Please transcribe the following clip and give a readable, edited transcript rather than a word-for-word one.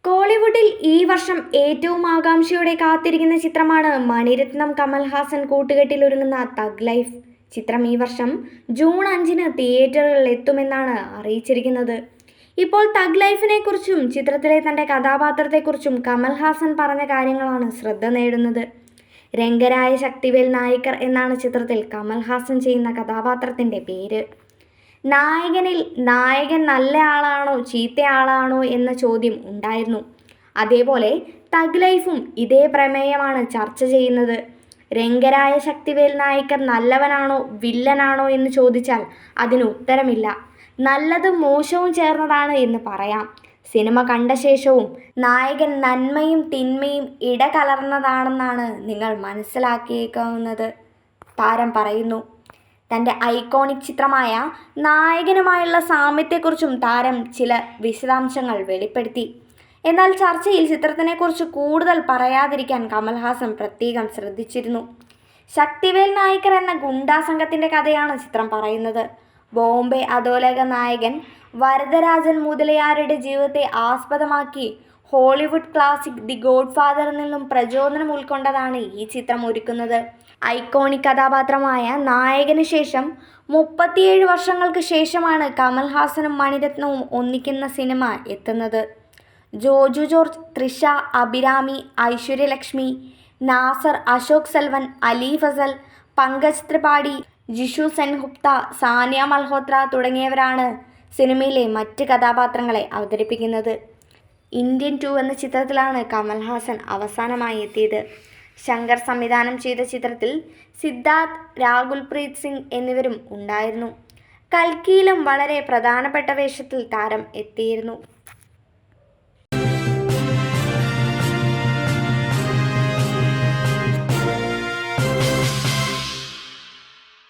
കോളിവുഡിൽ ഈ വർഷം ഏറ്റവും ആകാംക്ഷയോടെ കാത്തിരിക്കുന്ന ചിത്രമാണ് മണിരത്നം കമൽഹാസൻ കൂട്ടുകെട്ടിലൊരുങ്ങുന്ന തഗ് ലൈഫ്. ചിത്രം ഈ വർഷം ജൂൺ 5-ന് തിയേറ്ററുകളിൽ എത്തുമെന്നാണ് അറിയിച്ചിരിക്കുന്നത്. ഇപ്പോൾ തഗ് ലൈഫിനെ കുറിച്ചും ചിത്രത്തിലെ തൻ്റെ കഥാപാത്രത്തെക്കുറിച്ചും കമൽഹാസൻ പറഞ്ഞ കാര്യങ്ങളാണ് ശ്രദ്ധ നേടുന്നത്. രംഗരായ ശക്തിവേൽ നായിക്കർ എന്നാണ് ചിത്രത്തിൽ കമൽഹാസൻ ചെയ്യുന്ന കഥാപാത്രത്തിൻ്റെ പേര്. നായകൻ നല്ല ആളാണോ ചീത്തയാളാണോ എന്ന ചോദ്യം ഉണ്ടായിരുന്നു. അതേപോലെ തഗ് ലൈഫും ഇതേ പ്രമേയമാണ് ചർച്ച ചെയ്യുന്നത്. രംഗരായ ശക്തിവേൽ നായിക്കർ നല്ലവനാണോ വില്ലനാണോ എന്ന് ചോദിച്ചാൽ അതിന് ഉത്തരമില്ല. നല്ലതും മോശവും ചേർന്നതാണ് എന്ന് പറയാം. സിനിമ കണ്ട ശേഷവും നായകൻ നന്മയും തിന്മയും ഇടകലർന്നതാണെന്നാണ് നിങ്ങൾ മനസ്സിലാക്കിയേക്കാവുന്നത് താരം പറയുന്നു. തൻ്റെ ഐക്കോണിക് ചിത്രമായ നായകനുമായുള്ള സാമ്യത്തെക്കുറിച്ചും താരം ചില വിശദാംശങ്ങൾ വെളിപ്പെടുത്തി. എന്നാൽ ചർച്ചയിൽ ചിത്രത്തിനെക്കുറിച്ച് കൂടുതൽ പറയാതിരിക്കാൻ കമൽഹാസൻ പ്രത്യേകം ശ്രദ്ധിച്ചിരുന്നു. ശക്തിവേൽ നായിക്കർ എന്ന ഗുണ്ടാ സംഘത്തിൻ്റെ കഥയാണ് ചിത്രം പറയുന്നത്. ബോംബെ അധോലോക നായകൻ വരദരാജൻ മുതലിയാരുടെ ജീവിതത്തെ ആസ്പദമാക്കി ഹോളിവുഡ് ക്ലാസിക് ദി ഗോഡ് ഫാദറിൽ നിന്നും പ്രചോദനം ഉൾക്കൊണ്ടതാണ് ഈ ചിത്രം ഒരുക്കുന്നത്. ഐക്കോണിക് കഥാപാത്രമായ നായകന് ശേഷം 37 വർഷങ്ങൾക്ക് ശേഷമാണ് കമൽഹാസനും മണിരത്നവും ഒന്നിക്കുന്ന സിനിമ എത്തുന്നത്. ജോജു ജോർജ്, തൃഷ, അഭിരാമി, ഐശ്വര്യലക്ഷ്മി, നാസർ, അശോക് സെൽവൻ, അലി ഫസൽ, പങ്കജ് ത്രിപാഠി, ജിഷു സെൻഗുപ്ത, സാനിയ മൽഹോത്ര തുടങ്ങിയവരാണ് സിനിമയിലെ മറ്റ് കഥാപാത്രങ്ങളെ അവതരിപ്പിക്കുന്നത്. ഇന്ത്യൻ 2 എന്ന ചിത്രത്തിലാണ് കമൽഹാസൻ അവസാനമായി എത്തിയത്. ശങ്കർ സംവിധാനം ചെയ്ത ചിത്രത്തിൽ സിദ്ധാർത്ഥ്, രാകുൽ പ്രീത് സിംഗ് എന്നിവരും ഉണ്ടായിരുന്നു. കൽക്കിയിലും വളരെ പ്രധാനപ്പെട്ട വേഷത്തിൽ താരം എത്തിയിരുന്നു.